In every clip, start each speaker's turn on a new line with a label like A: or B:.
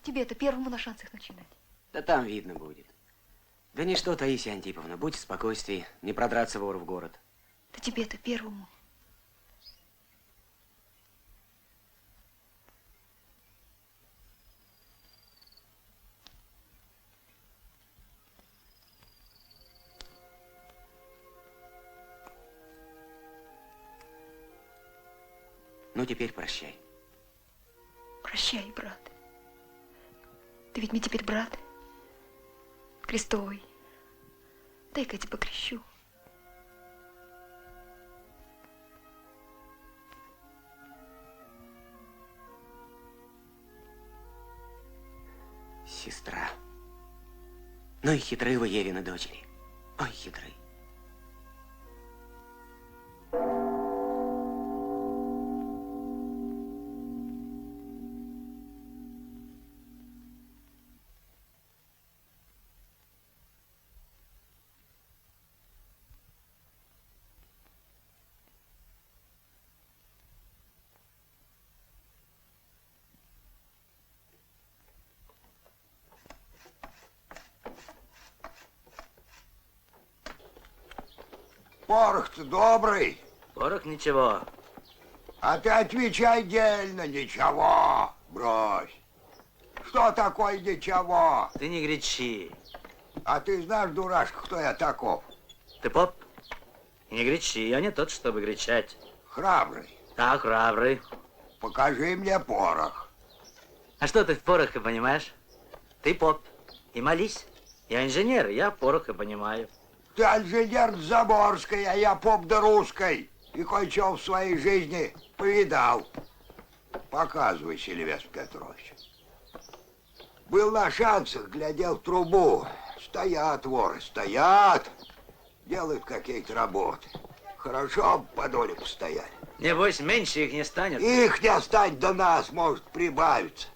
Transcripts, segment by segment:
A: Тебе-то первому на шансах начинать.
B: Да там видно будет. Да ничто, Таисия Антиповна, будьте в спокойствии, не продраться вору в город.
A: Да тебе-то первому.
B: Ну, теперь прощай.
A: Прощай, брат. Ты ведь мне теперь брат. Крестовый. Дай-ка я тебя покрещу.
B: Сестра. Ну и хитры вы, Евины дочери. Ой, хитры.
C: Порох-то добрый.
D: Порох ничего.
C: А ты отвечай дельно, ничего. Брось. Что такое ничего?
D: Ты не кричи.
C: А ты знаешь, дурашка, кто я таков?
D: Ты поп? Не кричи, я не тот, чтобы кричать.
C: Храбрый.
D: Да, храбрый.
C: Покажи мне порох.
D: А что ты в порохе понимаешь? Ты поп. И молись. Я инженер, я порохе понимаю.
C: Ты инженер Заморской, а я поп да русской. И кое-что в своей жизни повидал. Показывай, Сильвестр Петрович. Был на шансах, глядел в трубу. Стоят воры, стоят. Делают какие-то работы. Хорошо бы по доле постояли.
D: Небось, меньше их не станет.
C: Их не останет, до нас может прибавиться.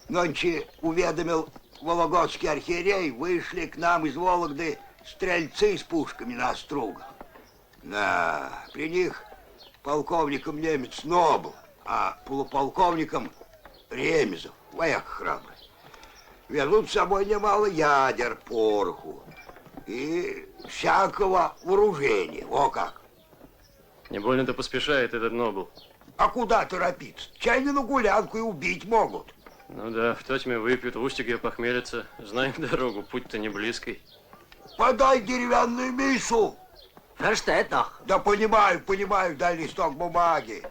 C: Нонче уведомил вологодский архиерей, вышли к нам из Вологды стрельцы с пушками на стругах. Да, при них полковником немец Нобл, а полуполковником Ремезов, вояк храбрый. Везут с собой немало ядер, пороху и всякого вооружения. О как!
E: Не больно-то поспешает этот Нобл.
C: А куда торопиться? Чайно на гулянку и убить могут.
E: Ну да, в тотьме выпьют, в устиге похмелятся. Знаем дорогу, путь-то не близкий.
C: Подай деревянную мису.
D: Ферштетах.
C: Да понимаю, понимаю, дай листок бумаги.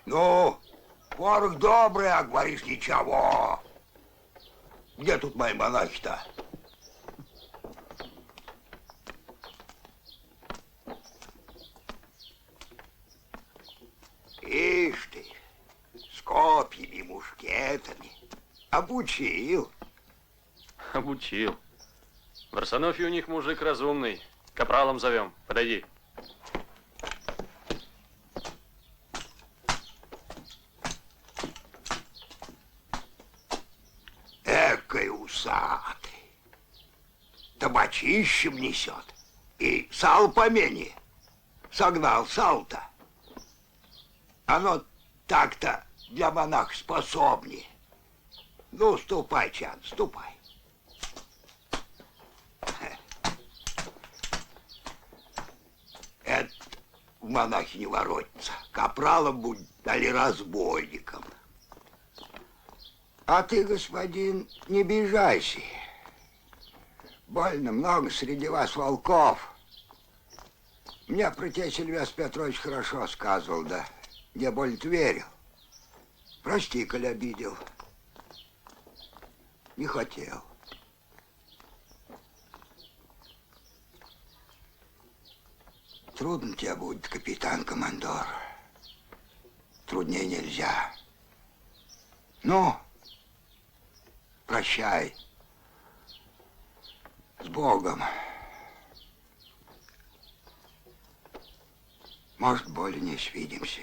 C: Ну, порох добрый, а говоришь ничего. Где тут мои монахи-то? Ишь ты, с копьями, мушкетами. Обучил.
E: Обучил. В Арсенофе у них мужик разумный. Капралом зовем. Подойди.
C: Экой усатый. Табачищем несет. И сал помене. Согнал сал-то. Оно так-то для монаха способнее. Ну, ступай, Чан, ступай. Это в монахи не воротится. Капралом будет, али разбойником. А ты, господин, не обижайся. Больно много среди вас волков. Мне про тебя Сильвестр Петрович хорошо сказывал, да я больно-то верил. Прости, коль обидел. Не хотел. Трудно тебе будет, капитан-командор. Труднее нельзя. Ну, прощай. С Богом. Может, более не свидимся.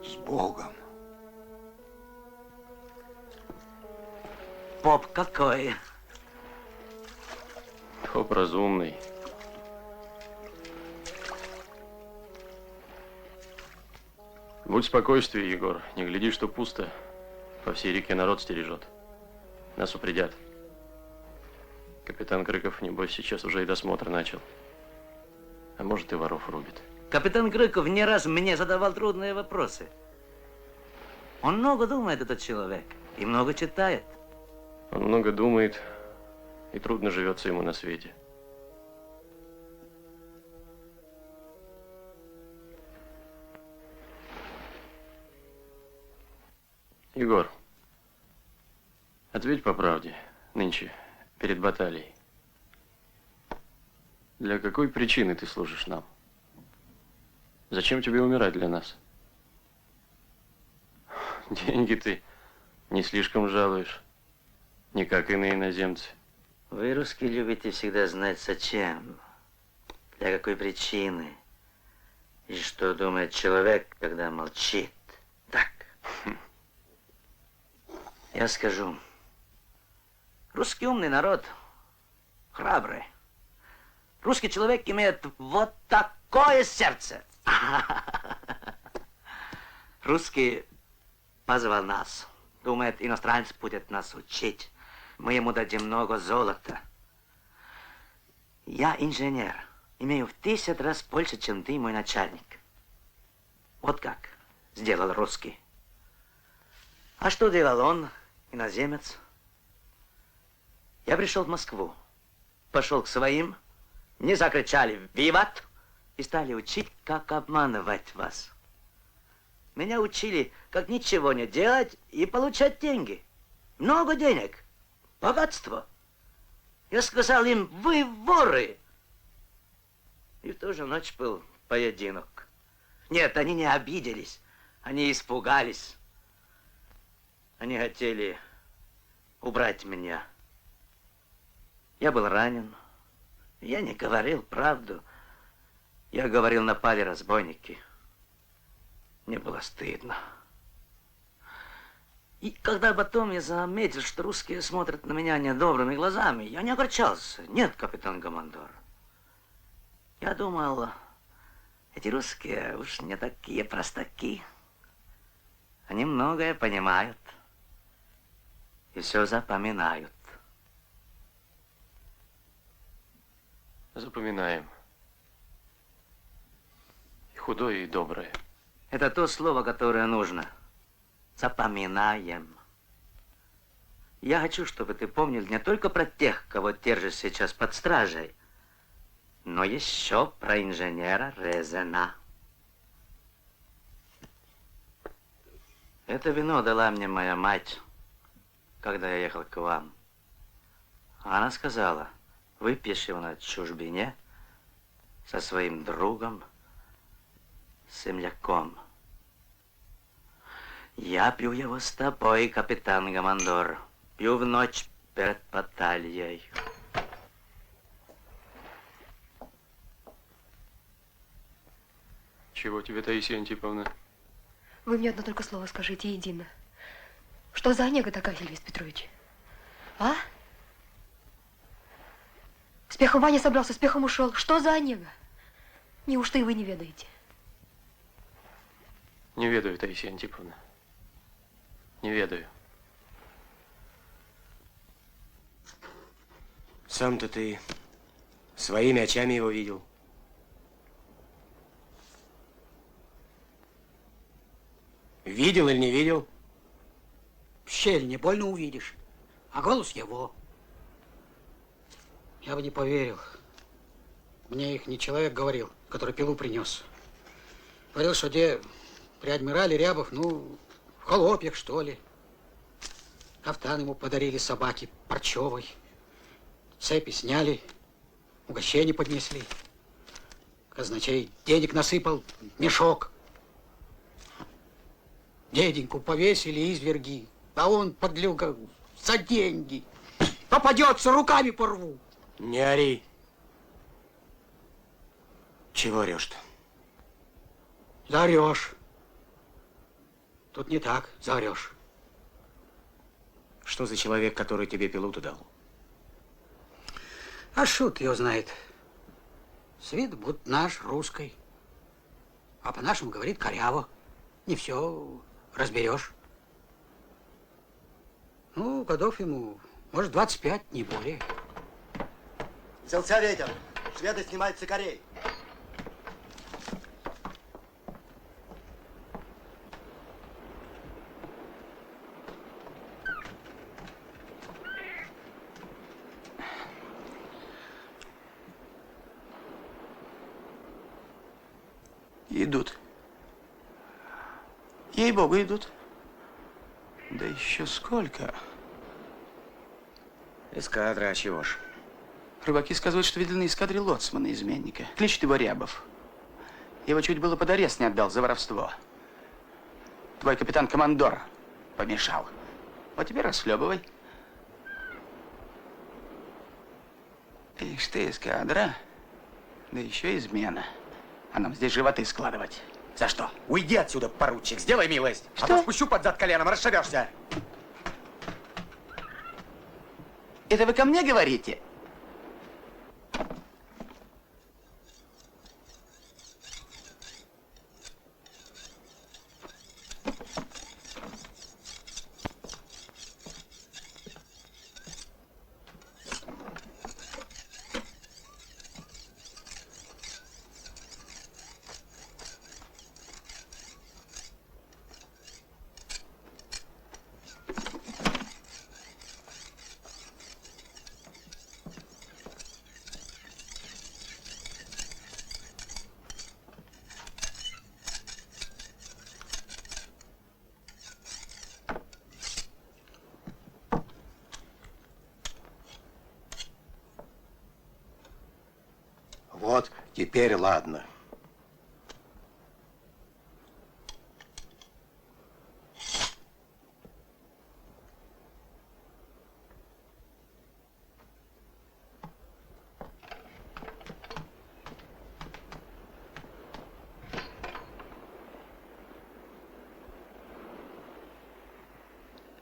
C: С Богом.
D: Поп какой?
E: Поп разумный. Будь спокойствие, Егор. Не гляди, что пусто. По всей реке народ стережет. Нас упредят. Капитан Крыков, небось, сейчас уже и досмотр начал. А может, и воров рубит.
D: Капитан Крыков не раз мне задавал трудные вопросы. Он много думает, этот человек, и много читает.
E: Он много думает, и трудно живется ему на свете. Егор, ответь по правде, нынче, перед баталией. Для какой причины ты служишь нам? Зачем тебе умирать для нас? Деньги ты не слишком жалуешь, не как иные иноземцы.
D: Вы, русские, любите всегда знать, зачем, для какой причины, и что думает человек, когда молчит. Так. Я скажу, русский умный народ, храбрый. Русский человек имеет вот такое сердце. Русский позвал нас. Думает, иностранец будет нас учить. Мы ему дадим много золота. Я инженер. Имею в 1000 раз больше, чем ты, мой начальник. Вот как сделал русский. А что делал он, иноземец? Я пришел в Москву. Пошел к своим. Мне закричали «Виват!» и стали учить, как обманывать вас. Меня учили, как ничего не делать и получать деньги. Много денег. Богатство. Я сказал им, вы воры. И в ту же ночь был поединок. Нет, они не обиделись. Они испугались. Они хотели убрать меня. Я был ранен. Я не говорил правду. Я говорил, напали разбойники. Мне было стыдно. И когда потом я заметил, что русские смотрят на меня недобрыми глазами, я не огорчался. Нет, капитан-командор. Я думал, эти русские уж не такие простаки. Они многое понимают и все запоминают.
E: Запоминаем. И худое, и доброе.
D: Это то слово, которое нужно. Запоминаем. Я хочу, чтобы ты помнил не только про тех, кого держишь сейчас под стражей, но еще про инженера Резена. Это вино дала мне моя мать, когда я ехал к вам. Она сказала, выпьешь его на чужбине со своим другом, земляком. Я пью его с тобой, капитан-командор. Пью в ночь перед баталией.
E: Чего тебе, Таисия Антиповна?
A: Вы мне одно только слово скажите, едино. Что за онега такая, Сильвестр Петрович? А? С пехом Ваня собрался, с пехом ушел. Что за онега? Неужто и вы не ведаете?
E: Не ведаю, Таисия Антиповна. Не ведаю.
B: Сам-то ты своими очами его видел. Видел или не видел?
F: В щель не больно увидишь, а голос его. Я бы не поверил. Мне их не человек говорил, который пилу принес. Говорил, что где при адмирале Рябов, ну, в холопьях, что ли. Кафтан ему подарили собаки парчевой. Цепи сняли, угощение поднесли. Казначей денег насыпал, мешок. Деденьку повесили изверги, а он, подлюга, за деньги. Попадется, руками порву.
B: Не ори. Чего орешь-то?
F: Заорешь. Тут не так, заорешь.
B: Что за человек, который тебе пилоту дал?
F: А шут его знает. С виду будто наш, русский. А по-нашему говорит коряво. Не все разберешь. Ну, годов ему, может, 25, не более.
G: Взялся ветер. Шведы снимают цикарей.
H: Идут. Ей-богу, идут. Да еще сколько.
B: Эскадра, а чего ж?
H: Рыбаки сказывают, что видели на эскадре лоцмана изменника. Кличут его Рябов. Его чуть было под арест не отдал за воровство. Твой капитан-командор помешал. Вот теперь расхлебывай. Ишь ты, эскадра. Да еще измена. А нам здесь животы складывать.
I: За что? Уйди отсюда, поручик, сделай милость.
H: Что?
I: А то спущу под зад коленом, расшибешься.
H: Это вы ко мне говорите?
J: Вот, теперь ладно.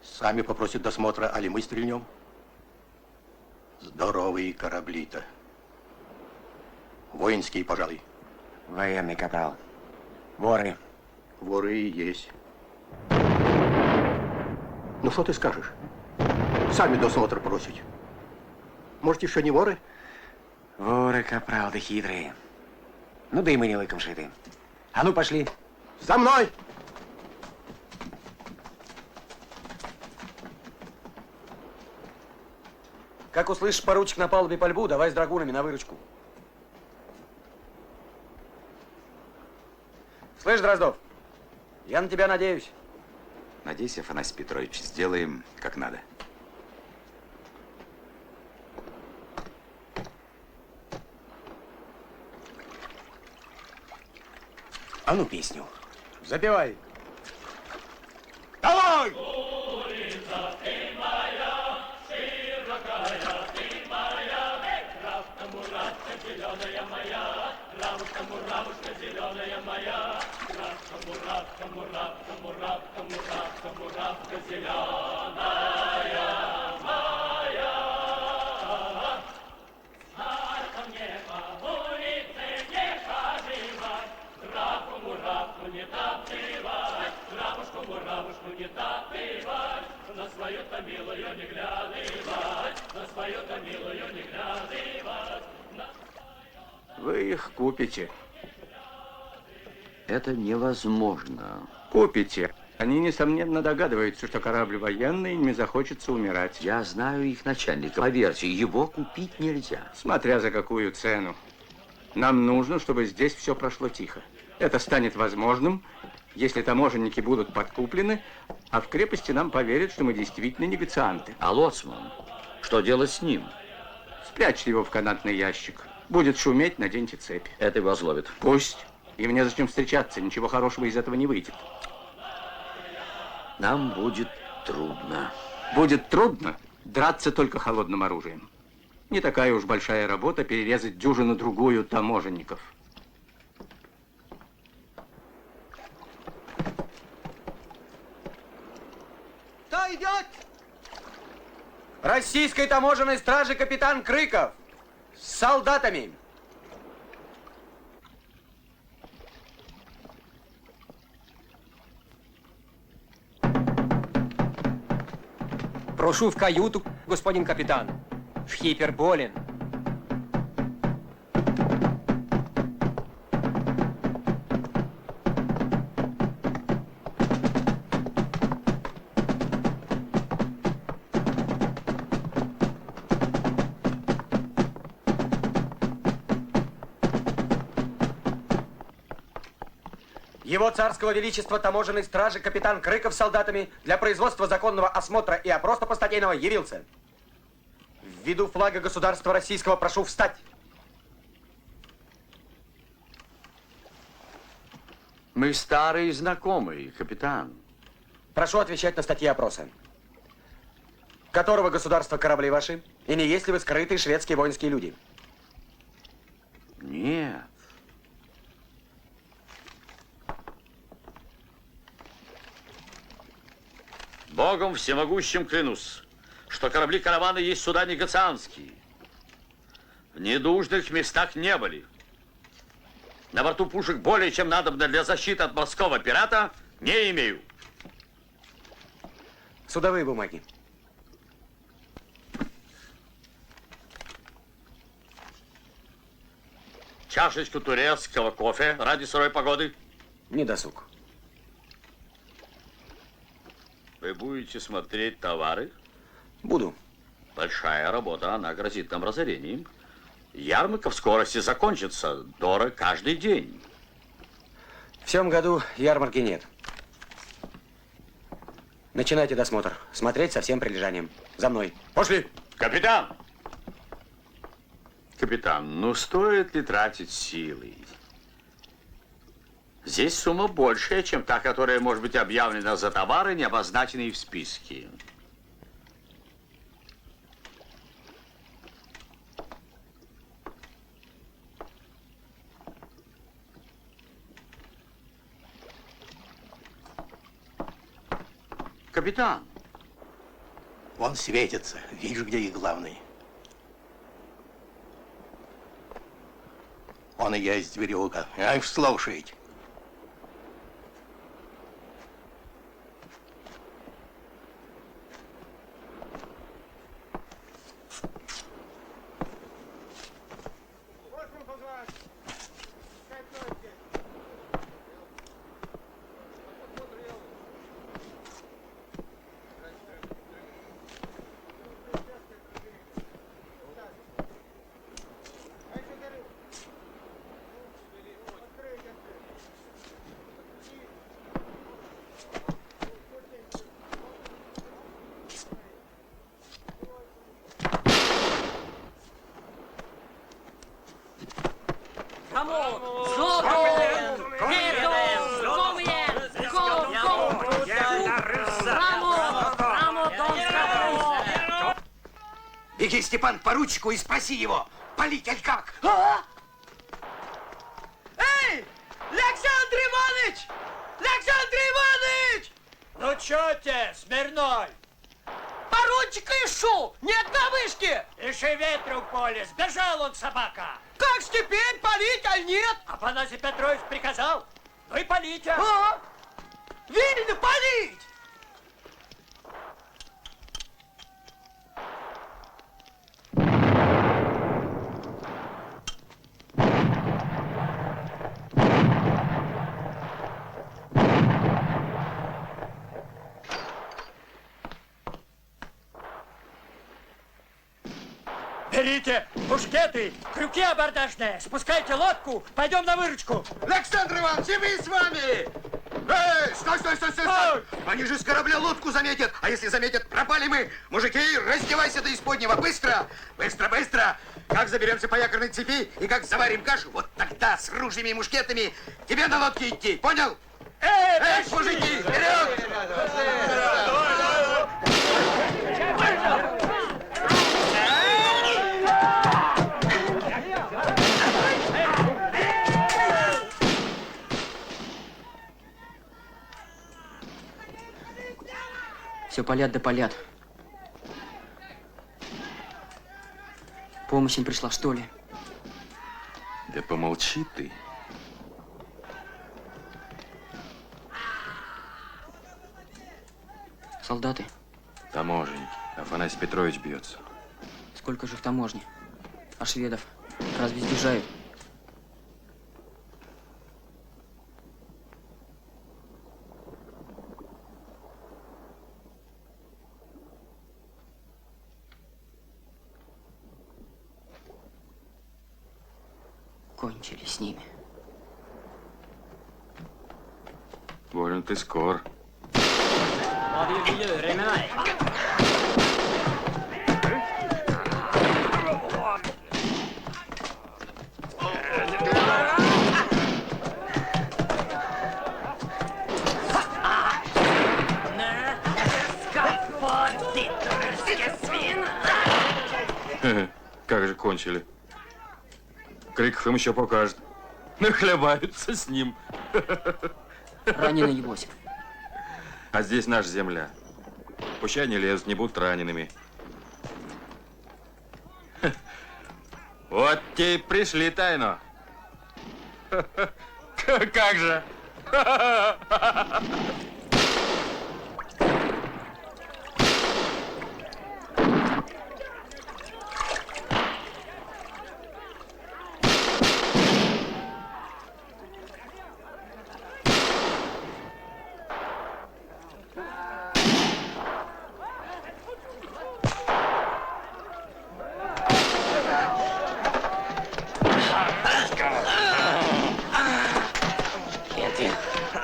J: Сами попросят досмотра, али мы стрельнем. Здоровые корабли-то. Воинские, пожалуй.
B: Военный капрал. Воры.
J: Воры и есть. Ну, что ты скажешь? Сами досмотр просить. Может, еще не воры?
B: Воры, капрал, да хитрые. Ну, да и мы не лыком шиты. А ну, пошли.
J: За мной!
I: Как услышишь, поручик, на палубе пальбу, давай с драгунами на выручку. Слышь, Дроздов, я на тебя надеюсь.
K: Надеюсь, Афанасий Петрович, сделаем как надо.
B: А ну, песню.
I: Запевай.
J: Давай!
L: Вы их купите.
M: Это невозможно.
L: Купите. Они, несомненно, догадываются, что корабль военный, им не захочется умирать.
M: Я знаю их начальника. Поверьте, его купить нельзя.
L: Смотря за какую цену. Нам нужно, чтобы здесь все прошло тихо. Это станет возможным, если таможенники будут подкуплены, а в крепости нам поверят, что мы действительно негацианты.
M: А лоцман? Что делать с ним?
L: Спрячьте его в канатный ящик. Будет шуметь, наденьте цепь.
M: Это его озлобит.
L: Пусть. И мне зачем встречаться, ничего хорошего из этого не выйдет.
M: Нам будет трудно.
L: Будет трудно драться только холодным оружием. Не такая уж большая работа перерезать дюжину-другую таможенников.
I: Кто идет? Российской таможенной стражи капитан Крыков с солдатами. Прошу в каюту, господин капитан. Шкипер болен. Его царского величества таможенной стражи капитан Крыков с солдатами для производства законного осмотра и опроса постатейного явился. Ввиду флага государства российского прошу встать.
M: Мы старые знакомые, капитан.
I: Прошу отвечать на статьи опроса. Которого государства корабли ваши? И не есть ли вы скрытые шведские воинские люди?
M: Нет. Богом всемогущим клянусь, что корабли-караваны есть суда негацианские. В недужных местах не были. На борту пушек более чем надобно для защиты от морского пирата не имею.
I: Судовые бумаги.
M: Чашечку турецкого кофе ради сырой погоды.
I: Не досуг.
M: Вы будете смотреть товары?
I: Буду.
M: Большая работа, она грозит нам разорением. Ярмарка в скорости закончится, дорого каждый день.
I: В сём году ярмарки нет. Начинайте досмотр. Смотреть со всем прилежанием. За мной. Пошли!
M: Капитан! Капитан, ну стоит ли тратить силы? Здесь сумма большая, чем та, которая может быть объявлена за товары, не обозначенные в списке. Капитан.
J: Он светится. Видишь, где их главный. Он и есть зверюга. Ай, слушайте.
F: Беги, Степан, к поручику и спроси его, палить аль как?
I: Эй! Александр Иванович! Александр Иванович!
N: Ну чё тебе, Смирной?
I: Поручика ищу! Нет на вышке!
N: Ищи ветру в поле, сбежал он, собака.
I: Как ж теперь, палить, аль нет?
N: Афанасий Петрович приказал. Ну и полите.
I: А? Видно, палить!
N: Берите мушкеты, крюки абордажные, спускайте лодку, пойдем на выручку.
F: Александр Иванович, и мы с вами!
C: Эй, стой, стой, стой, стой, стой! Они же с корабля лодку заметят, а если заметят, пропали мы. Мужики, раздевайся до исподнего, быстро! Быстро, быстро! Как заберемся по якорной цепи и как заварим кашу, вот тогда с ружьями и мушкетами тебе на лодке идти, понял? Эй, мужики, вперед!
O: Все палят да палят. Помощь не пришла, что ли?
K: Да помолчи ты.
O: Солдаты?
K: Таможенники. Афанасий Петрович бьется.
O: Сколько же в таможне? А шведов? Разве сбежают? Кончили с ними.
K: Больно ты скор. Как же кончили. Криков им еще покажет. Нахлебаются с ним.
O: Раненый небось.
K: А здесь наша земля. Пущай не лезут, не будут ранеными. Вот те и пришли тайно. Как же?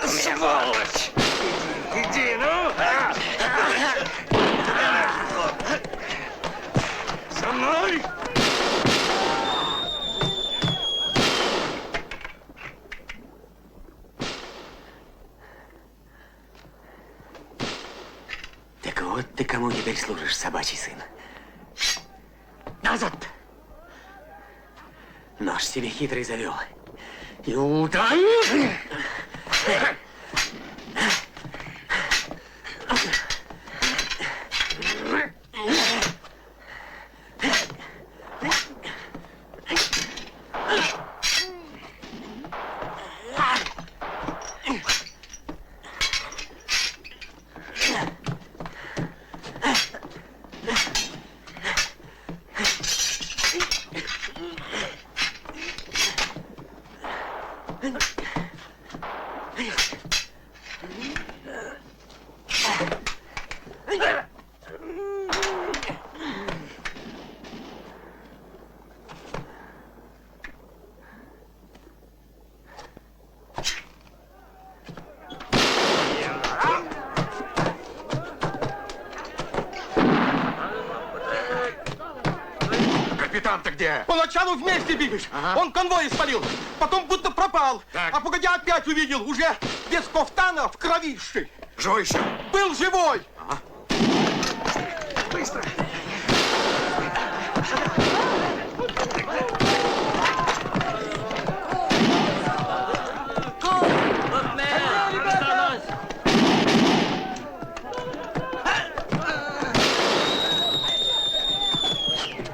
N: Сволочь! Иди, ну! За мной!
B: Так вот ты кому теперь служишь, собачий сын. Назад! Нож себе хитрый завел. И утонул!
C: Капитан-то где?
H: Поначалу вместе бились. Он конвой спалил. Потом будто пропал.
C: Так.
H: А погодя опять увидел. Уже без кофтана в кровище.
C: Живой еще?
H: Был живой.
C: Быстро.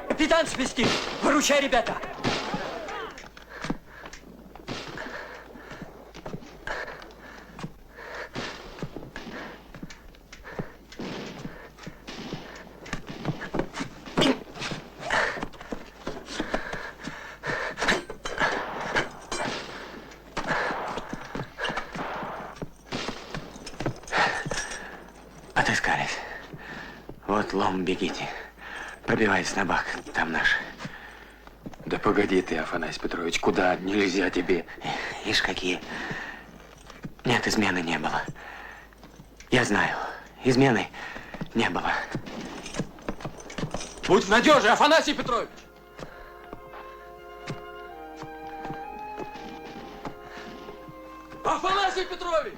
N: Капитан свистит! Выручай, ребята!
B: Отыскались. Вот лом, бегите. Пробивайся на бак, там наш.
K: Да погоди ты, Афанасий Петрович, куда? Нельзя тебе.
B: Ишь, какие. Нет, измены не было. Я знаю, измены не было.
H: Будь надежен, Афанасий Петрович! Афанасий Петрович!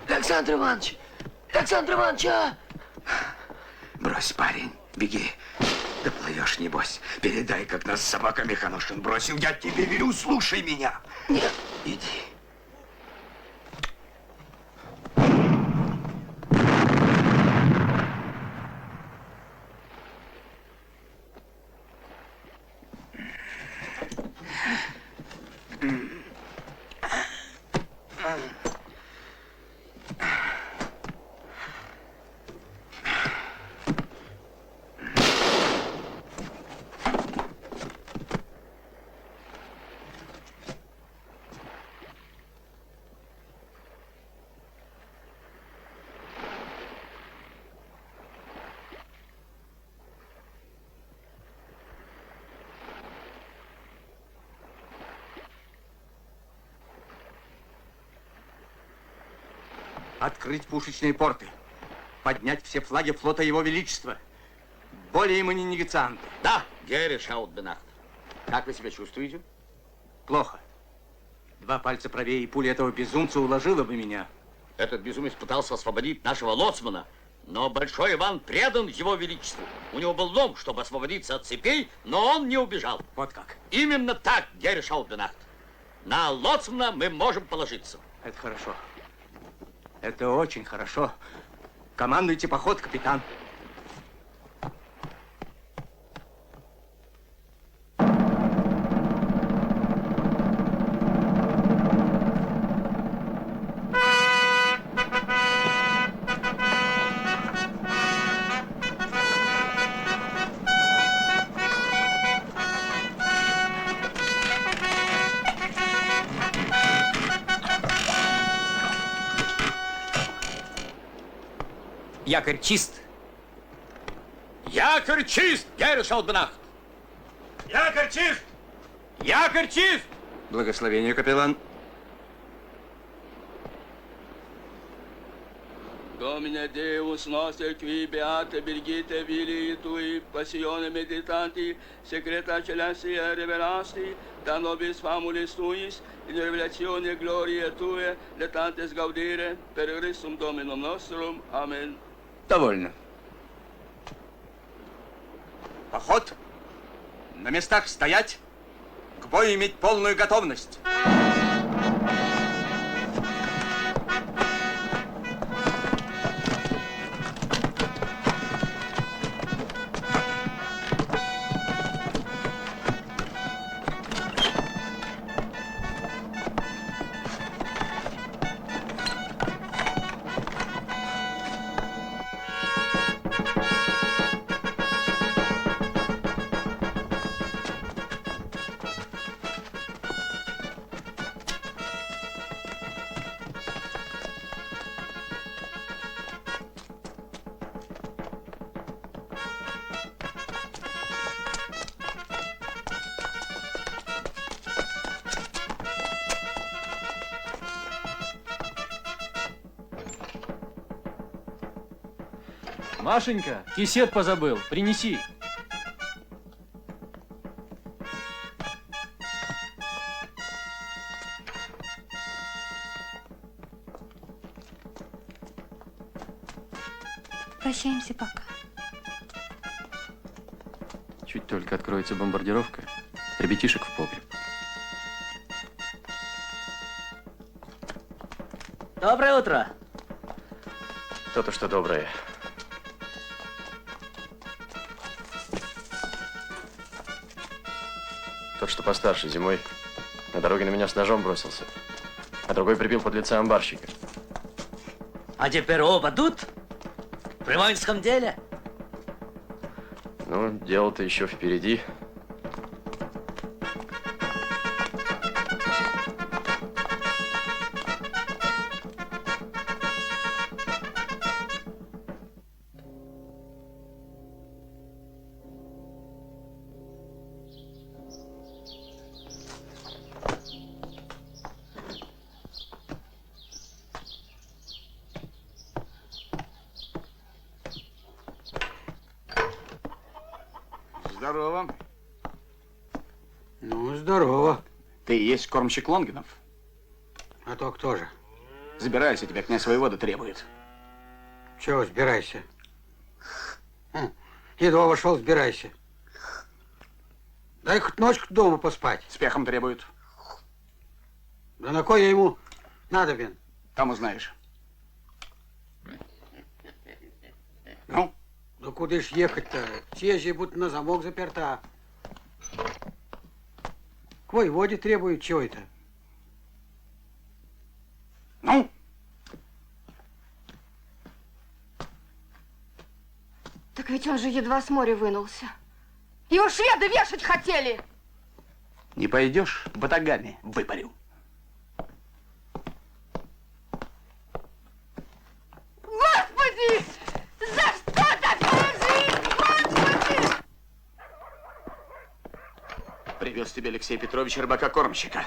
N: Александр Иванович! Александр Иванович, а!
C: Брось, парень, беги. Доплывешь, небось. Передай, как нас с собаками Ханушин бросил. Я тебе велю, слушай меня.
N: Нет.
C: Иди.
L: Открыть пушечные порты. Поднять все флаги флота Его Величества. Более мы не негацианты.
M: Да, Герришаутбенахт.
L: Как вы себя чувствуете? Плохо. 2 пальца правее, и пуля этого безумца уложила бы меня.
M: Этот безумец пытался освободить нашего лоцмана, но Большой Иван предан Его Величеству. У него был лом, чтобы освободиться от цепей, но он не убежал.
L: Вот как?
M: Именно так, Герришаутбенахт. На лоцмана мы можем положиться.
L: Это хорошо. Это очень хорошо. Командуйте поход, капитан.
N: Якорь чист.
M: Якорь чист, Герришаутбенахт!
N: Якорь чист! Якорь чист!
L: Благословение, капеллан.
P: Domine Deus noster qui beate birgite vili tui passione meditanti secreta celestia revelasti da nobis famulis tuis in revelatione gloriae tue letantes gaudire per Christum Dominum nostrum. Amen.
L: Довольно. Поход. На местах стоять. К бою иметь полную готовность.
E: Машенька, кисет позабыл, принеси.
Q: Прощаемся пока.
E: Чуть только откроется бомбардировка, ребятишек в погреб.
D: Доброе утро.
E: То-то, что доброе. Тот, что постарше, зимой на дороге на меня с ножом бросился, а другой прибил подлеца амбарщика.
D: А теперь оба тут? При воинском деле?
E: Ну, дело-то еще впереди.
H: Здорово.
F: Ну, здорово.
H: Ты и есть кормщик Лонгинов?
F: А то кто же?
H: Забирайся, тебя князь воевода требует.
F: Чего сбирайся? Едва вошел, сбирайся. Дай хоть ночку дома поспать.
H: С пехом требует.
F: Да на кой я ему надобен?
H: Там узнаешь. Ну?
F: Да куда ж ехать-то? Съезжай, будто на замок заперта. К воеводе требует, чего это?
H: Ну?
A: Так ведь он же едва с моря вынулся. Его шведы вешать хотели.
H: Не пойдешь, батагами выпарю.
A: Господи! За что такая жизнь, Господи!
H: Привез тебе Алексей Петрович рыбака-кормщика.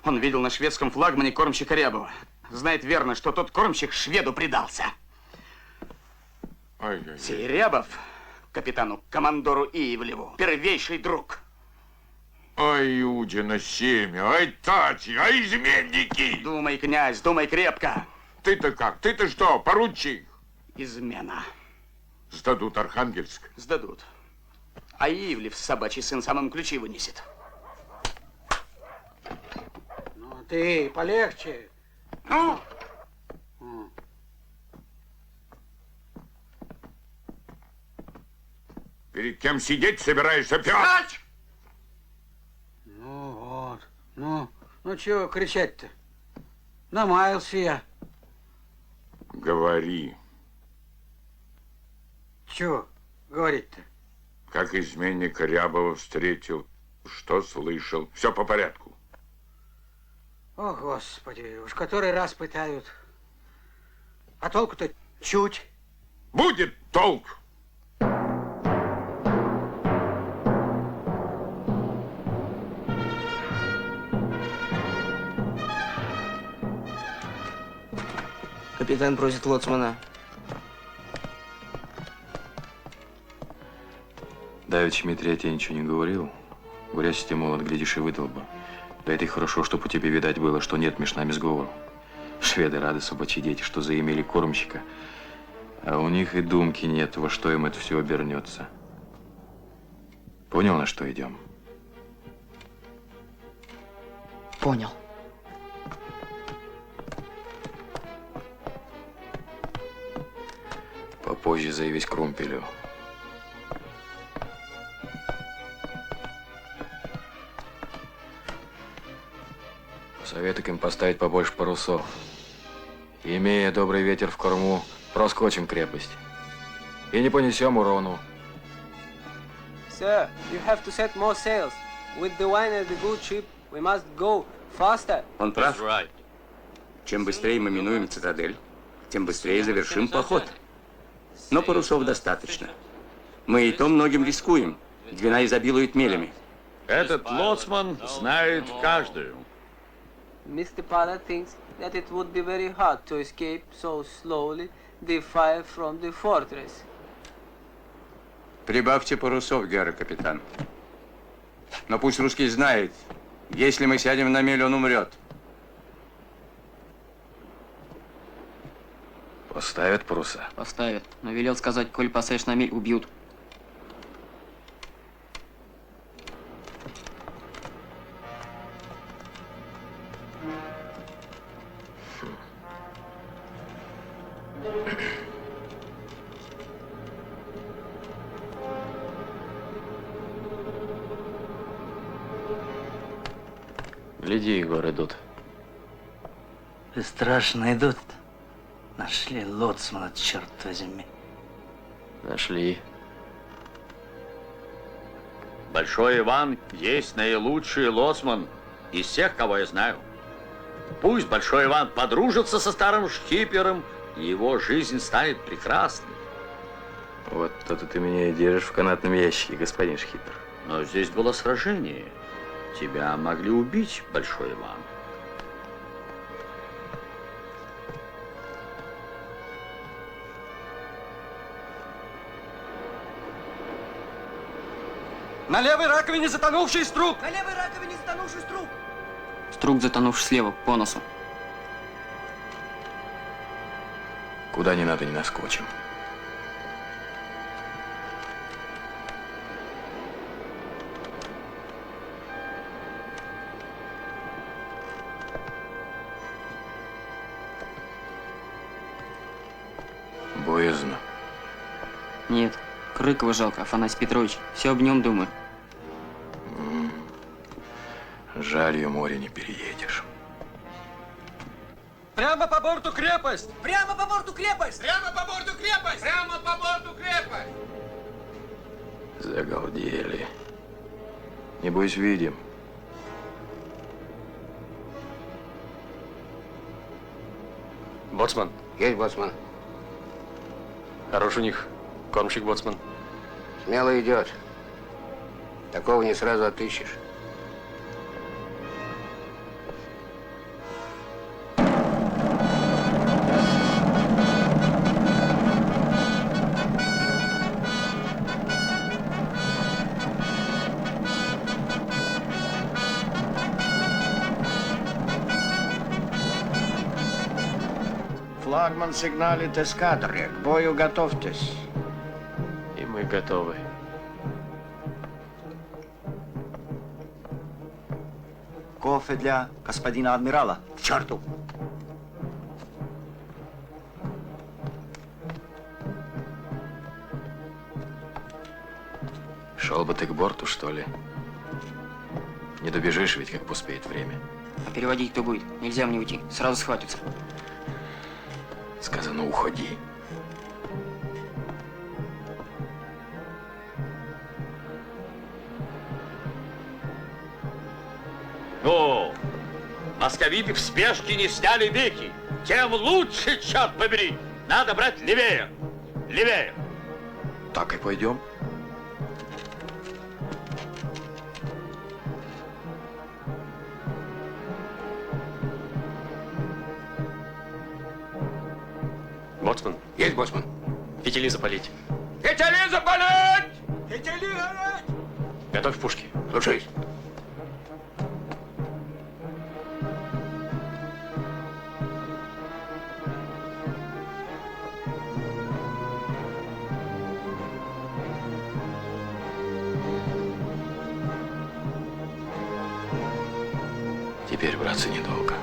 H: Он видел на шведском флагмане кормщика Рябова. Знает верно, что тот кормщик шведу предался. Сей Рябов, капитану-командору Иевлеву, первейший друг.
K: Ай, Юдина семя, ай, тати, ай, изменники!
H: Думай, князь, думай крепко.
K: Ты-то как? Ты-то что, поручик?
H: Измена.
K: Сдадут Архангельск?
H: Сдадут. А Иевлев, собачий сын, самым ключи вынесет.
F: Ну, ты полегче.
H: Ну?
K: Перед кем сидеть собираешься, Петр?
F: Ну вот. Ну чего кричать-то? Намаялся я.
K: Говори,
F: Чего говорить-то?
K: как изменника Рябова встретил, что слышал. Все по порядку.
F: О, Господи, уж который раз пытают. А толку-то чуть.
K: Будет толк.
O: Капитан просит лоцмана.
E: Давеча Дмитрий, я тебе ничего не говорил. Гурясь тебе молод, глядишь, и выдал бы. Да это и хорошо, чтоб у тебя, видать, было, что нет между нами сговору. Шведы рады, собачьи дети, что заимели кормщика. А у них и думки нет, во что им это все обернется. Понял, на что идем?
O: Понял.
E: Попозже заявись Крумпелю. Советую им поставить побольше парусов. И, имея добрый ветер в корму, проскочим крепость. И не понесем урону.
Q: Sir, you have to set more sails. With the wind and the good ship, we must go faster.
L: Он прав. Чем быстрее мы минуем цитадель, тем быстрее завершим поход. Но парусов достаточно. Мы и то многим рискуем. Двина изобилует мелями.
M: Этот лоцман знает каждую.
Q: Mr. Pada thinks that it would be very hard to escape so slowly the fire from the fortress.
L: Прибавьте парусов, герр капитан. Но пусть русский знает, если мы сядем на мель, он умрет.
E: Поставят паруса?
O: Поставят. Но велел сказать, коль посадишь на мель, убьют.
E: Гляди, Егор, идут.
D: И страшно идут. Нашли лоцмана, черт возьми.
E: Нашли.
M: Большой Иван есть наилучший лоцман из всех, кого я знаю. Пусть Большой Иван подружится со старым шкипером, и его жизнь станет прекрасной.
E: Вот то-то ты меня и держишь в канатном ящике, господин шкипер.
M: Но здесь было сражение. Тебя могли убить, Большой Иван.
I: На левой раковине затонувший струк!
N: На левой раковине затонувший струк!
O: Струк, затонувший слева, по носу.
E: Куда не надо, не наскочим. Боязно.
O: Нет, Крыкова жалко, Афанасий Петрович. Все об нем думаю.
E: Жалью море не переедешь.
I: Прямо по борту крепость!
N: Прямо по борту крепость!
I: Прямо по борту крепость! Прямо по борту крепость!
E: Загалдели. Небось, видим.
J: Боцман.
R: Есть, боцман.
J: Хорош у них кормщик, боцман.
R: Смело идет. Такого не сразу отыщешь. Флагман сигналит эскадре. К бою готовьтесь.
E: И мы готовы.
G: Кофе для господина адмирала.
R: К черту!
E: Шел бы ты к борту, что ли? Не добежишь ведь, как поспеет время.
O: А переводить кто будет? Нельзя мне уйти. Сразу схватятся.
E: Сказано, уходи.
M: Ну, московиты в спешке не сняли веки. Тем лучше, черт побери. Надо брать левее. Левее.
E: Так и пойдем.
J: Боцман.
R: Есть, боцман.
J: Фитили запалить.
I: Фитили запалить!
N: Фитили горять!
J: Готовь пушки.
R: Слушаюсь.
E: Теперь, братцы, недолго.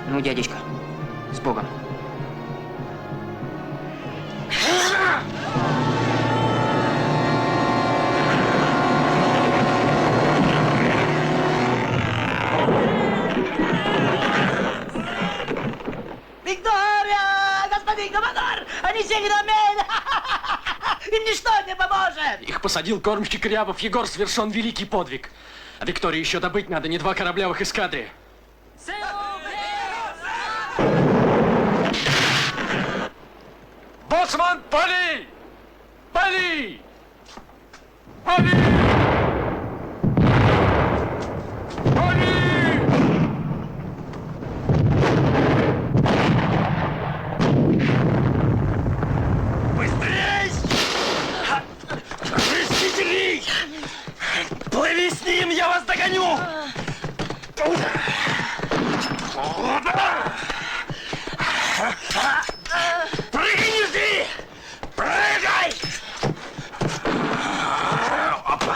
O: Ну, дядечка, с Богом.
N: Виктория! Господин командор! Они сели на мель! Им ничто не поможет!
J: Их посадил кормщик Рябов. Егор, совершен великий подвиг. А Виктории еще добыть надо, не 2 корабля в их эскадре. Боцман, пали! Пали! Пали! Пали!
N: Быстрей! Расширей! Плыви с ним, я вас догоню! Прыгай, не жди! Прыгай! Опа!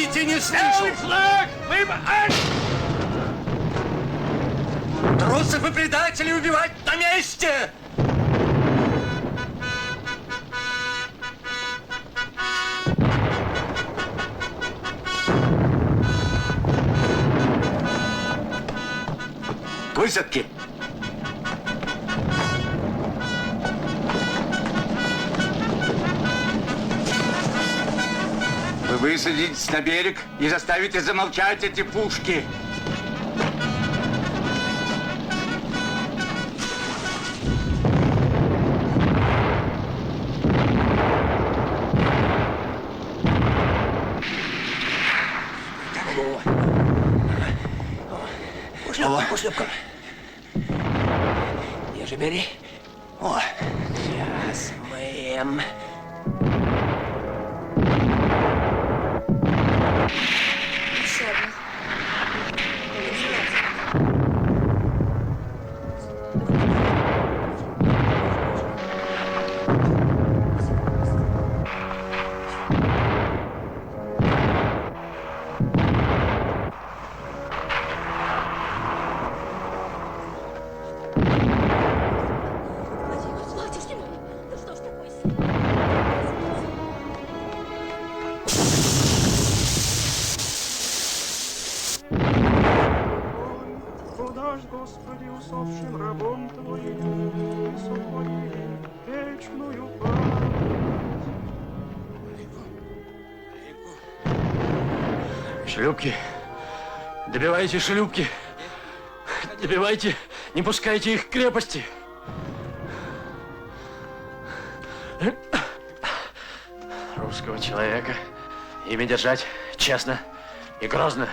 K: говорите, не слышу! Флаг! Трусов и предателей убивать на месте!
L: К высадке! Вы высадитесь на берег и заставите замолчать эти пушки.
R: Ушлепка. Держи, бери. О, сейчас мы...
S: Господи, усопшим рабом Твоим, сохрани вечную память.
K: Шлюпки. Добивайте шлюпки. Добивайте, не пускайте их к крепости. Русского человека ими держать честно и грозно.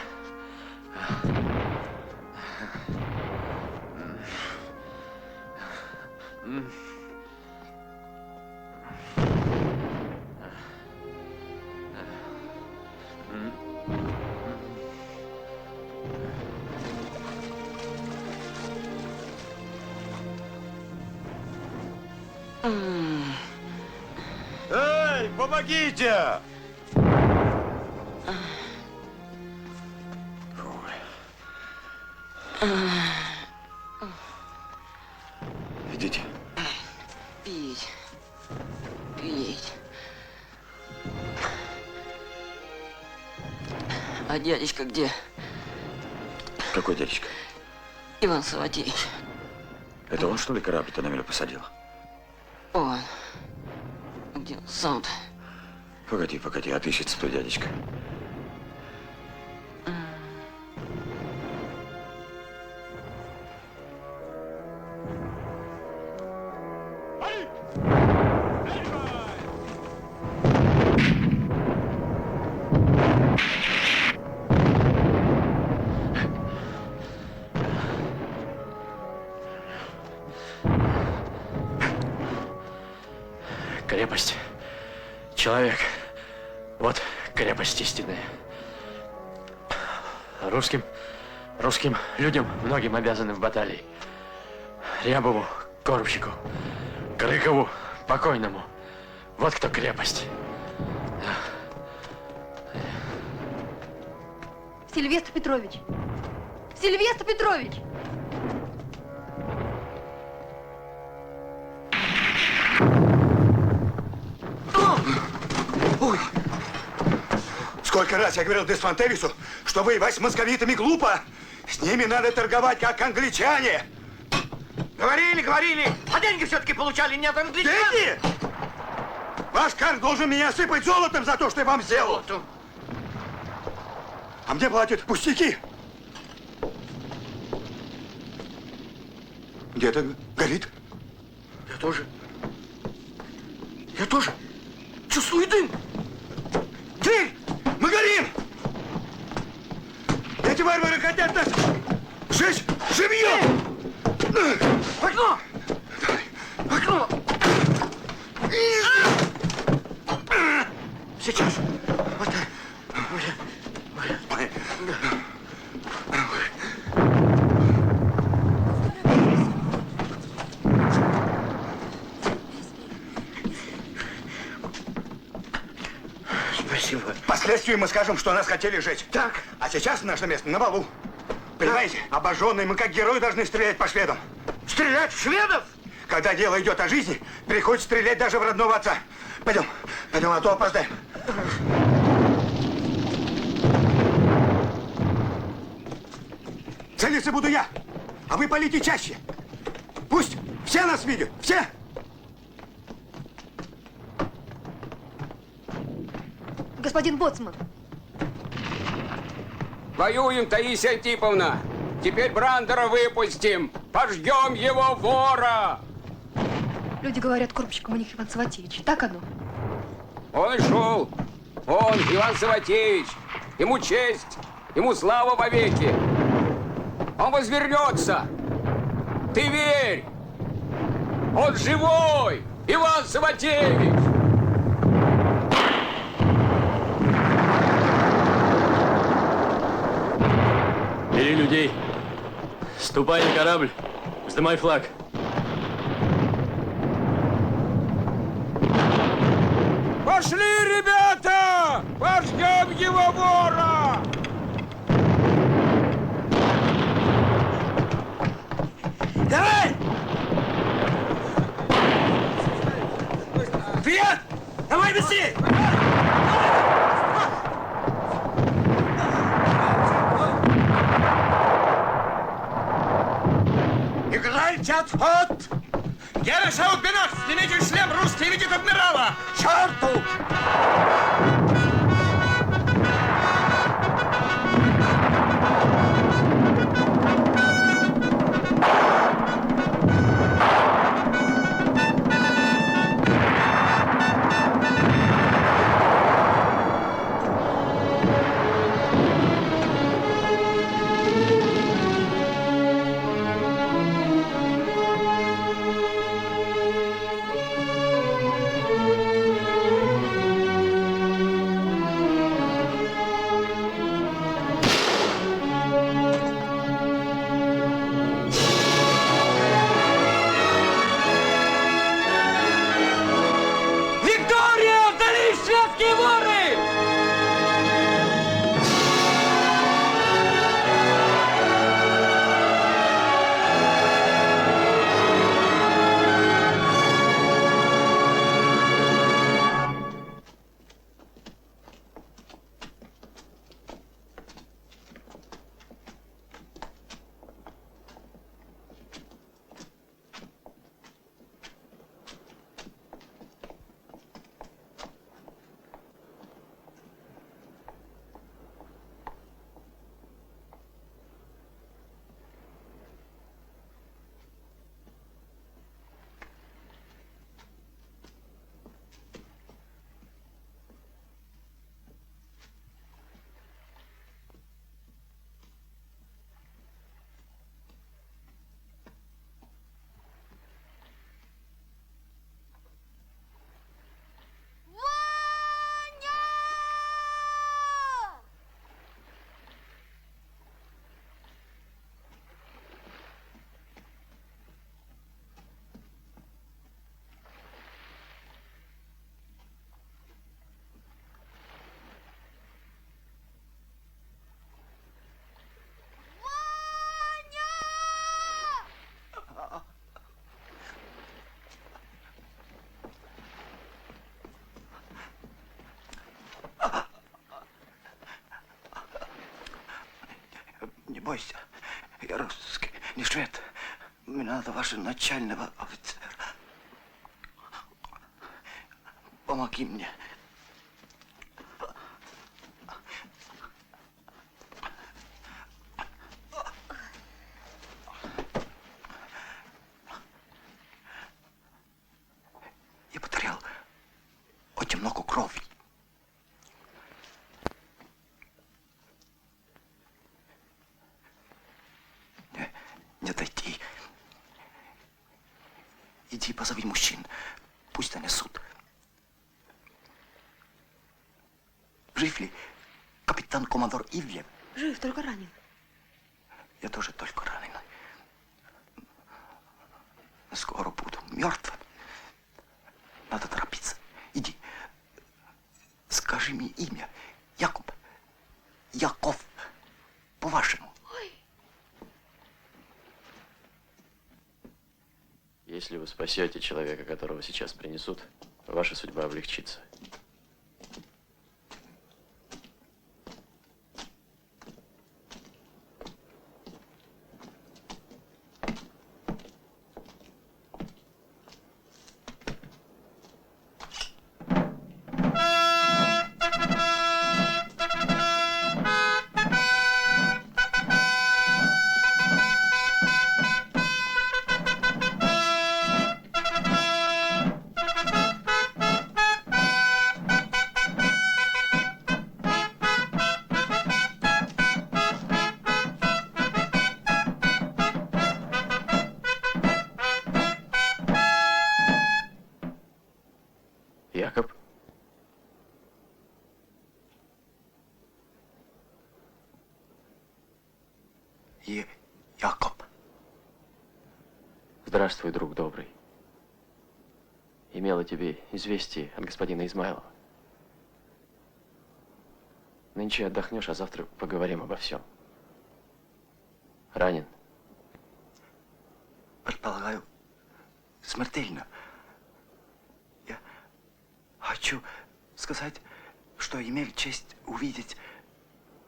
J: Эй, помогите!
E: Идите.
O: Пить. Пить. А дядечка где?
E: Какой дядечка?
O: Иван Саватеевич.
E: Это он, что ли, корабль-то на мель посадил?
O: Он. Где он сам-то?
E: Погоди, погоди, отыщется кто дядечка.
K: Крепость. Человек. Вот крепость истинная. Русским людям многим обязаны в баталии. Рябову, Кормщику, Крыкову, покойному. Вот кто крепость.
A: Сильвестр Петрович! Сильвестр Петрович!
C: Ой! Сколько раз я говорил Десфантевису, что воевать с московитами глупо. С ними надо торговать, как англичане. Говорили.
N: А деньги все-таки получали не от англичан.
C: Деньги? Ваш Карл должен меня осыпать золотом за то, что я вам сделал. А мне платят пустяки. Где-то горит.
J: Я тоже чувствую дым.
C: Дверь! Мы горим! Эти варвары хотят нас сжечь живьем!
N: В окно! В окно!
C: Сейчас. Вот так.
J: Спасибо.
T: следствию мы скажем, что нас хотели сжечь. Так. А сейчас наше место на балу. Понимаете, обожженные мы как герои должны стрелять по шведам. Стрелять в шведов? Когда дело идет о жизни, приходится стрелять даже в родного отца. Пойдем, пойдем, а то опоздаем. Целиться буду я, а вы полите чаще. Пусть все нас видят, все.
A: Господин боцман.
U: Воюем, Таисия Антиповна. Теперь Брандера выпустим. Пожгем его, вора.
A: Люди говорят, кормщиком у них Иван Саватеевич. Так оно?
U: Он и шел. Он, Иван Саватеевич. Ему честь, ему слава вовеки. Он возвернется. Ты верь. Он живой, Иван Саватеевич.
V: Бери людей. Ступай на корабль. Вздымай флаг.
U: Пошли, ребята! Пожгем его, вора!
N: Давай! Вперед! Давай быстрее!
T: Играйте отход!
N: Гера Шаут-Бенах, снимите шлем, русский видит адмирала!
T: Черту!
D: Не бойся, я русский, не швед. Мне надо вашего начального офицера. Помоги мне. Я потерял очень много крови. Не отойти. Иди позови мужчин. Пусть донесут. Жив ли капитан-командор Ивлев?
A: Жив, только ранен.
D: Я тоже только ранен. Скоро буду мертвым. Надо торопиться. Иди. Скажи мне имя Якуб. Яков. По-вашему.
V: Если вы спасете человека, которого сейчас принесут, ваша судьба облегчится. Якоб?
D: Якоб.
V: Здравствуй, друг добрый. Имела тебе известие от господина Измайлова. Нынче отдохнешь, а завтра поговорим обо всем. Ранен?
D: Предполагаю, смертельно. Я хочу сказать, что имел честь увидеть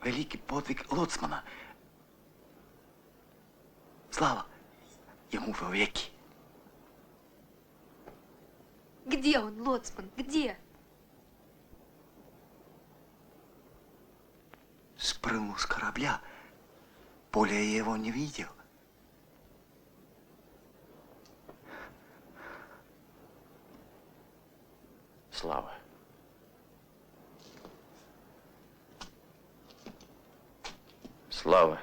D: великий подвиг лоцмана. Слава ему вовеки.
A: Где он, лоцман? Где?
D: Спрыгнул с корабля. Более я его не видел.
V: Слава. Слава.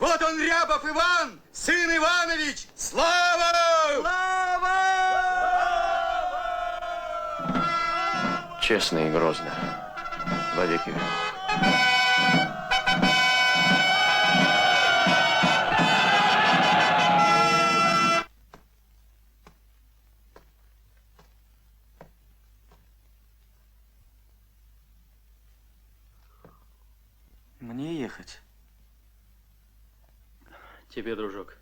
T: Вот он, Рябов Иван, сын Иванович! Слава! Слава!
V: Честно и грозно. Во веки веков.
G: Мне ехать?
V: Тебе, дружок.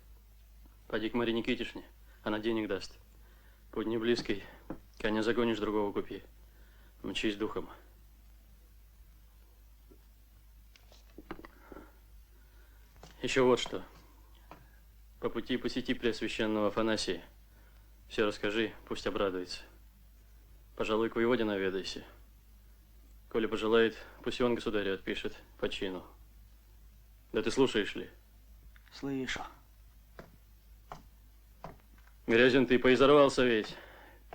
V: Поди к Маре Никитишне, она денег даст. Путь не близкий, коня загонишь, другого купи. Мчись духом. Еще вот что. По пути посети Преосвященного Афанасия. Все расскажи, пусть обрадуется. Пожалуй, к воеводе наведайся. Коли пожелает, пусть он государю отпишет по чину. Да ты слушаешь ли?
G: Слышу.
V: Грязен ты, поизорвался весь.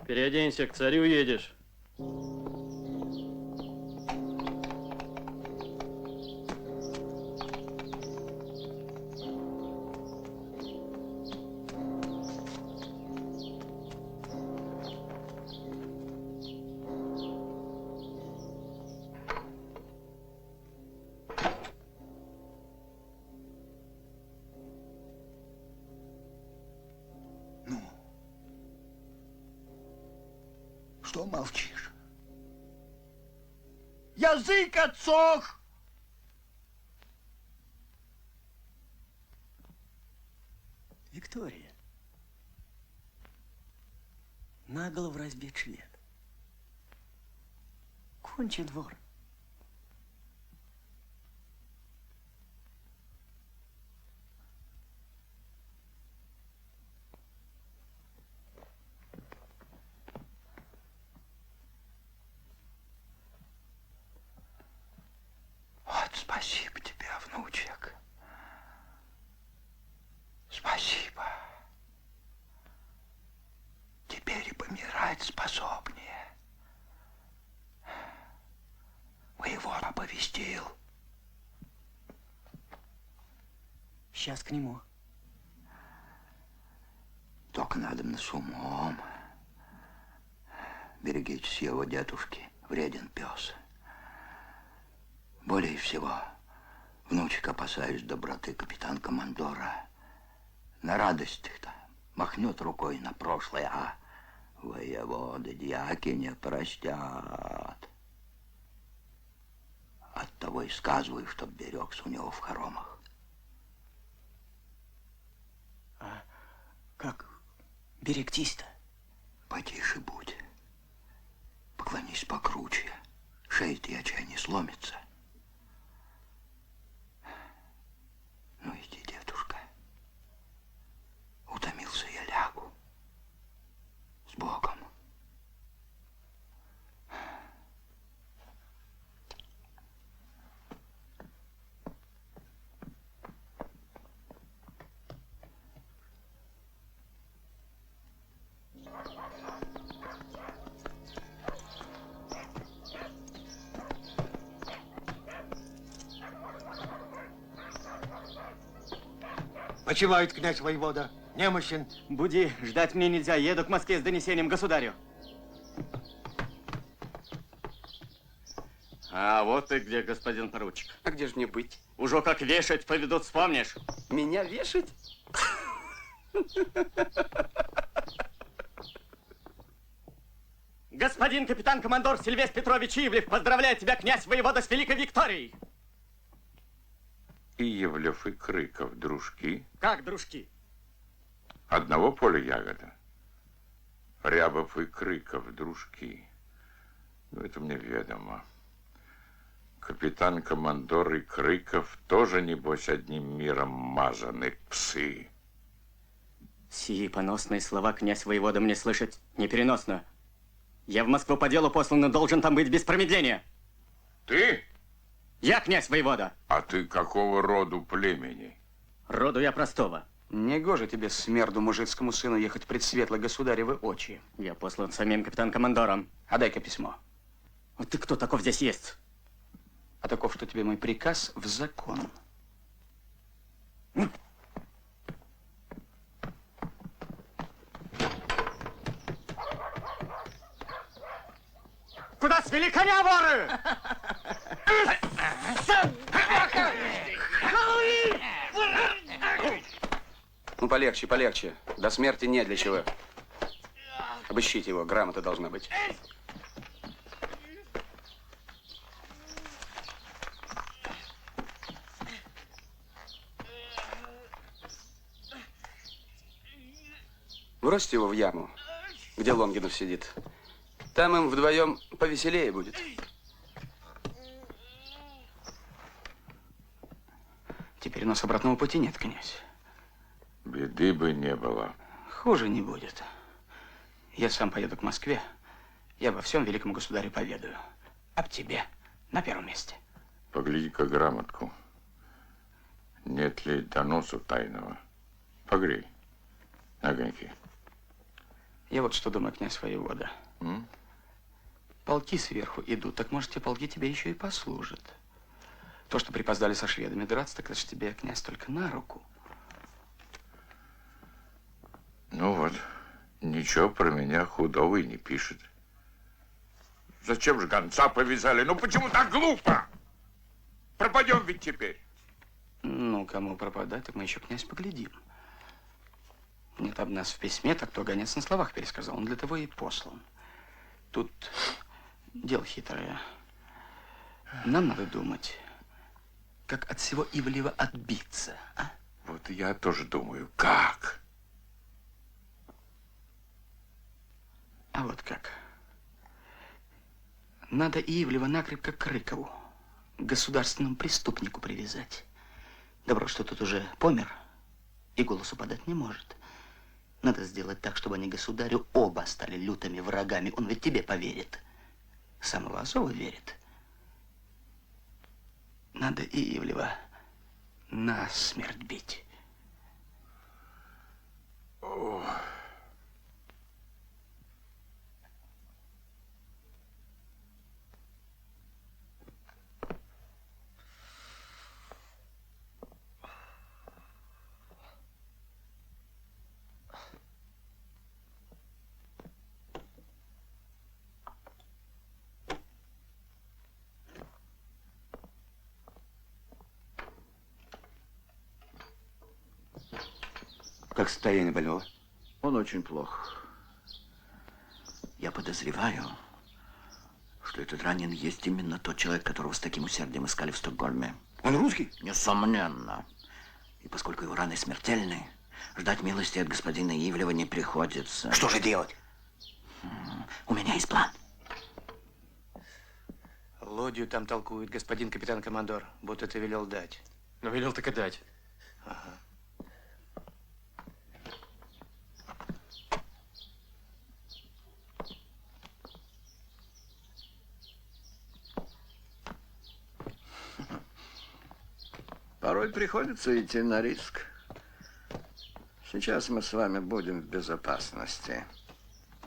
V: Переоденься, к царю едешь.
C: Что молчишь? Язык отсох!
G: Виктория.
R: на голову разбит швед. Кончен двор.
C: Вот спасибо тебе, внучек. Спасибо. Теперь и помирать способнее. Воевода оповестил.
R: Сейчас к нему.
C: Только надо с умом. Берегитесь его, дедушки, вреден пес. Более всего, внучек, опасаюсь доброты капитан-командора. На радостях-то махнет рукой на прошлое, а воеводы, дьяки не простят. Оттого и сказываю, чтоб берегся у него в хоромах.
R: А как берегтись-то?
C: Потише будь. Поклонись покруче. Шея-то я чай не сломится. Ну иди, дедушка. Утомился я, лягу. С Богом.
T: Почивает князь воевода. Немощен.
I: Буди, ждать мне нельзя. Еду к Москве с донесением государю. А вот и где, господин поручик.
H: А где же мне быть?
I: Уже как вешать поведут, вспомнишь?
H: Меня вешать?
I: Господин капитан-командор Сильвестр Петрович Ивлев, поздравляю тебя, князь воевода, с великой викторией!
B: Ивлев и Крыков дружки?
I: Как дружки?
B: Одного поля ягода. Рябов и Крыков дружки. Ну, это мне ведомо. Капитан-командор и Крыков тоже, небось, одним миром мазаны псы.
I: Сии поносные слова, князь воевода, мне слышать непереносно. Я в Москву по делу послан, но должен там быть без промедления.
B: Ты?
I: Я князь воевода.
B: А ты какого роду племени?
I: Роду я простого.
H: Негоже тебе, смерду мужицкому сыну, ехать пред светло государевы очи.
I: Я послан самим капитан-командором.
H: А дай-ка письмо.
I: Вот ты кто таков здесь есть?
H: А таков, что тебе мой приказ в закон.
I: Куда свели коня, воры?
H: Ну, полегче, полегче. До смерти не для чего. Обыщите его, грамота должна быть. Бросьте его в яму, где Лонгинов сидит. Там им вдвоем повеселее будет. Теперь у нас обратного пути нет, князь.
B: Беды бы не было.
H: Хуже не будет. Я сам поеду к Москве. Я обо всем великому государю поведаю. Об тебе на первом месте.
B: Погляди-ка грамотку. Нет ли доносу тайного? Погрей огоньки.
H: Я вот что думаю, князь воевода. Полки сверху идут, так может, те полки тебе еще и послужат. То, что припоздали со шведами драться, так это ж тебе, князь, только на руку.
B: Ну вот, ничего про меня худого и не пишет. Зачем же гонца повязали? Ну почему так глупо? Пропадем ведь теперь.
H: Ну, кому пропадать, так мы еще, князь, поглядим. Нет об нас в письме, так то гонец на словах пересказал. Он для того и послан. Тут дело хитрое. Нам надо думать, как от всего Ивлева отбиться, а?
B: Вот я тоже думаю, как?
H: А вот как. Надо Ивлева накрепко к Крыкову, к государственному преступнику привязать. Добро, что тут уже помер и голосу подать не может. Надо сделать так, чтобы они государю оба стали лютыми врагами. Он ведь тебе поверит. Самого Азова верит. Надо Ивлева насмерть бить.
B: О.
C: Как состояние больного?
J: Он очень плох.
R: Я подозреваю, что этот ранен есть именно тот человек, которого с таким усердием искали в Стокгольме.
C: Он русский?
R: Несомненно. И поскольку его раны смертельны, ждать милости от господина Ивлева не приходится.
C: Что же делать?
R: У меня есть план.
H: Лодью там толкует господин капитан-командор, будто ты велел дать.
V: Ну, велел так и дать.
H: Ага.
J: Порой приходится идти на риск. Сейчас мы с вами будем в безопасности.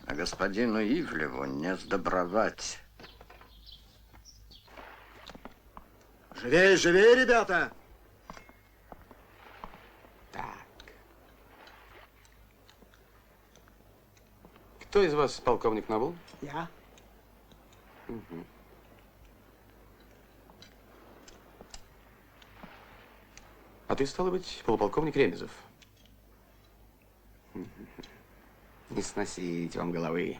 J: А господину Ивлеву не сдобровать.
T: Живее, живее, ребята!
H: Кто из вас полковник Набул?
T: Я.
H: Угу. А ты, стало быть, полуполковник Ремезов. Не сносить вам головы.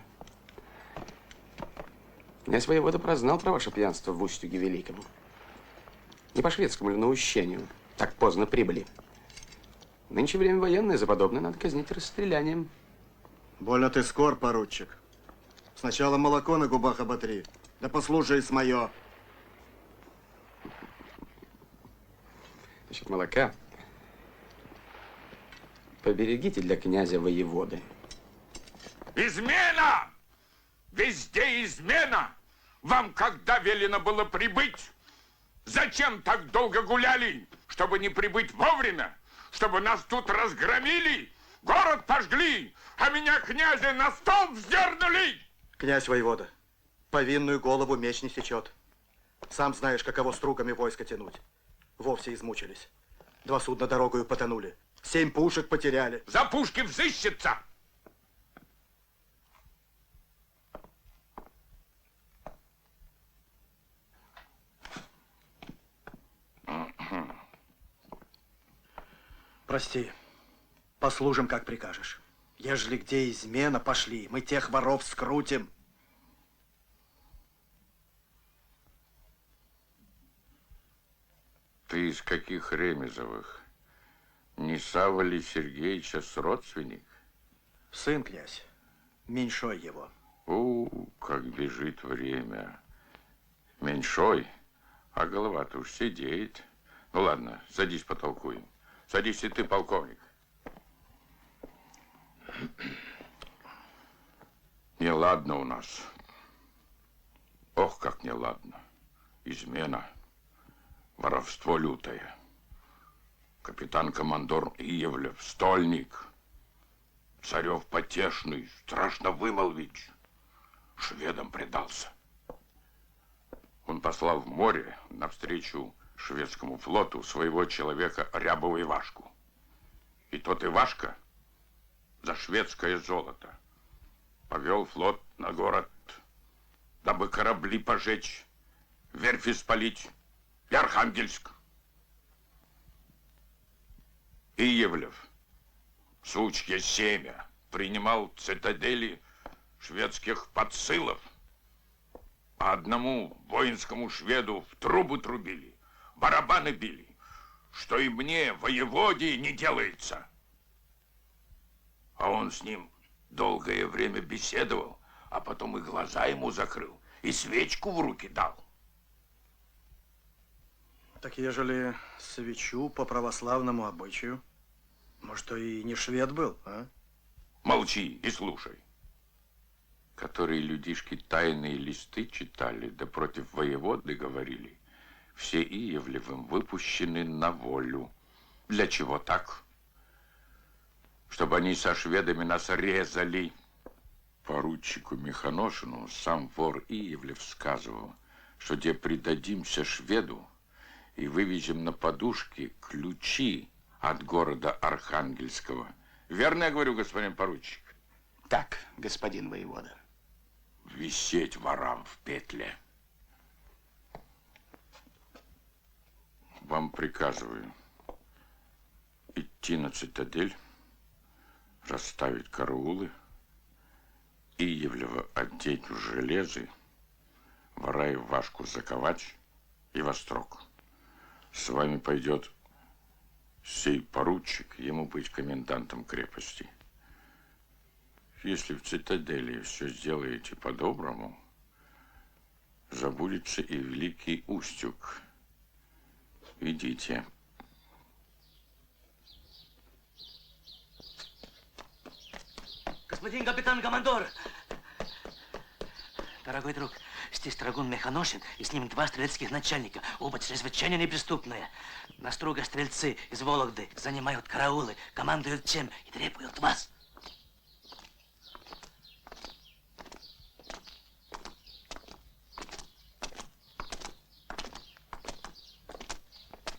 H: Князь воевода прознал про ваше пьянство в Устюге Великом. Не по шведскому ли наущению так поздно прибыли. Нынче время военное, за подобное надо казнить расстрелянием.
T: Больно ты скор, поручик. Сначала молоко на губах оботри, да послушай с мое.
H: Насчет молока. Поберегите для князя воеводы.
B: Измена! Везде измена! Вам когда велено было прибыть? Зачем так долго гуляли? Чтобы не прибыть вовремя? Чтобы нас тут разгромили? Город пожгли, а меня, князя, на стол вздернули!
T: Князь воевода, повинную голову меч не сечет. Сам знаешь, каково стругами войска тянуть. Вовсе измучились. 2 судна дорогою потонули. 7 пушек потеряли.
B: За пушки взыщется!
T: Прости. Послужим, как прикажешь. Ежели где измена, пошли. Мы тех воров скрутим.
B: Ты из каких Ремезовых? Не Савва ли Сергеевича с родственник?
T: Сын, князь. Меньшой его.
B: Как бежит время. Меньшой, а голова-то уж сидеет. Ну ладно, садись, потолкуем. Садись и ты, полковник. Неладно у нас. Ох, как неладно. Измена. Воровство лютое. Капитан-командор Иевлев, стольник. Царев потешный, страшно вымолвить. Шведам предался. Он послал в море навстречу шведскому флоту своего человека Рябова Ивашку. И тот Ивашка за шведское золото повел флот на город, дабы корабли пожечь, верфи спалить и Архангельск. Иевлев, сучье семя, принимал цитадели шведских подсылов. А одному воинскому шведу в трубу трубили, барабаны били, что и мне, воеводе, не делается. А он с ним долгое время беседовал, а потом и глаза ему закрыл, и свечку в руки дал.
J: Так ежели свечу по православному обычаю, может, то и не швед был, а?
B: Молчи и слушай. Которые людишки тайные листы читали, да против воеводы говорили, все Иевлевым выпущены на волю. Для чего так? Чтобы они со шведами нас резали. Поручику Мехоношину сам вор Иевлев сказывал, что где предадимся шведу и вывезем на подушке ключи от города Архангельского. Верно я говорю, господин поручик?
H: Так, господин воевода.
B: Висеть ворам в петле. Вам приказываю идти на цитадель, расставить караулы, Иевлева одеть в железы, вора и Вашку заковать и во строк. С вами пойдет сей поручик, ему быть комендантом крепости. Если в цитадели все сделаете по-доброму, забудется и Великий Устюг. Идите.
D: Господин капитан-командор! Дорогой друг, здесь драгун Мехоношин и с ним 2 стрелецких начальника, оба чрезвычайно неприступные. На Струга стрельцы из Вологды занимают караулы, командуют чем и требуют вас.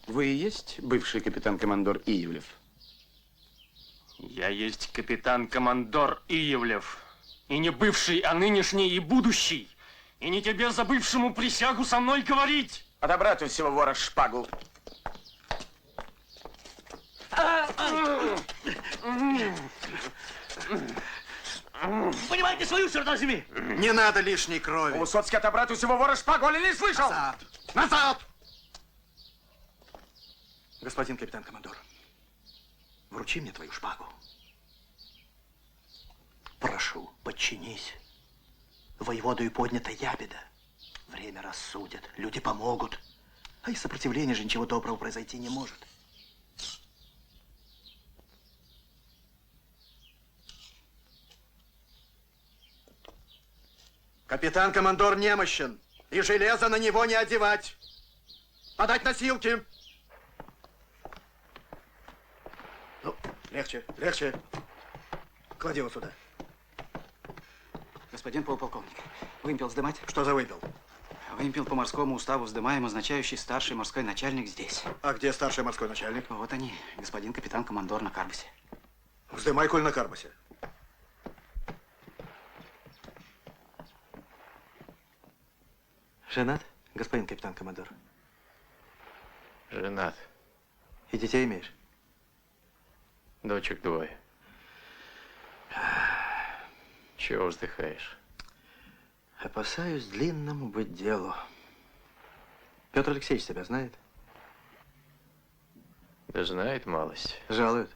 H: Вы и есть бывший капитан-командор Иевлев?
U: Я есть капитан-командор Иевлев. И не бывший, а нынешний и будущий. И не тебе, забывшему присягу, со мной говорить.
H: Отобрать у всего вора шпагу.
D: Понимаете свою, черт возьми!
J: Не надо лишней крови.
U: Высоцкий, отобрать у всего вора шпагу, или не слышал?
J: Назад! Назад! Господин капитан-командор, вручи мне твою шпагу. Прошу, подчинись. Воеводою поднята ябеда. Время рассудит, люди помогут. А из сопротивления же ничего доброго произойти не может. Капитан-командор немощен, и железо на него не одевать. Подать носилки. Ну, легче, легче. Клади его сюда.
H: Господин полковник, вымпел сдымать?
J: Что за вымпел?
H: Вымпел по морскому уставу сдымаем, означающий старший морской начальник здесь.
J: А где старший морской начальник?
H: Вот они, господин капитан-командор на карбусе.
J: Вздымай, коль на карбусе. Женат, господин капитан-командор?
E: Женат.
J: И детей имеешь?
E: Дочек 2. Чего вздыхаешь?
J: Опасаюсь длинному быть делу. Петр Алексеевич тебя знает?
E: Да знает малость.
J: Жалует?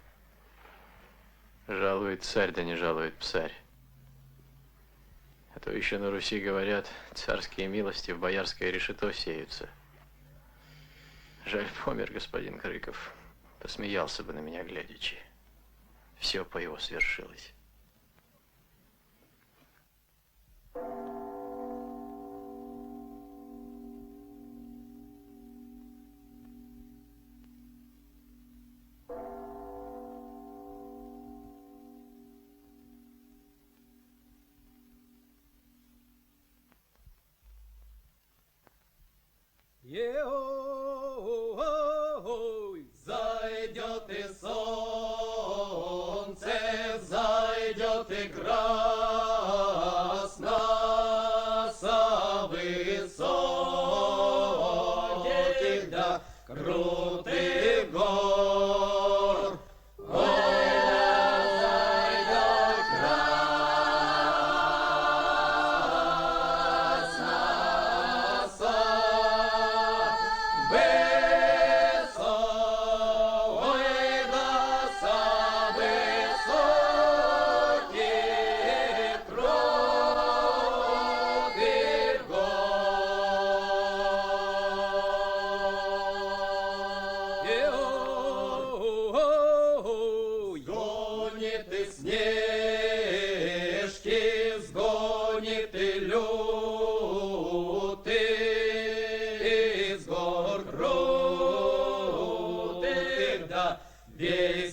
E: Жалует царь, да не жалует псарь. А то еще на Руси говорят, царские милости в боярское решето сеются. Жаль, помер господин Крыков. Посмеялся бы на меня глядячи. Все по его свершилось.
F: Зайдет и солнце, зайдет и красно со высоких да крутых гор. Зайдет красно со весь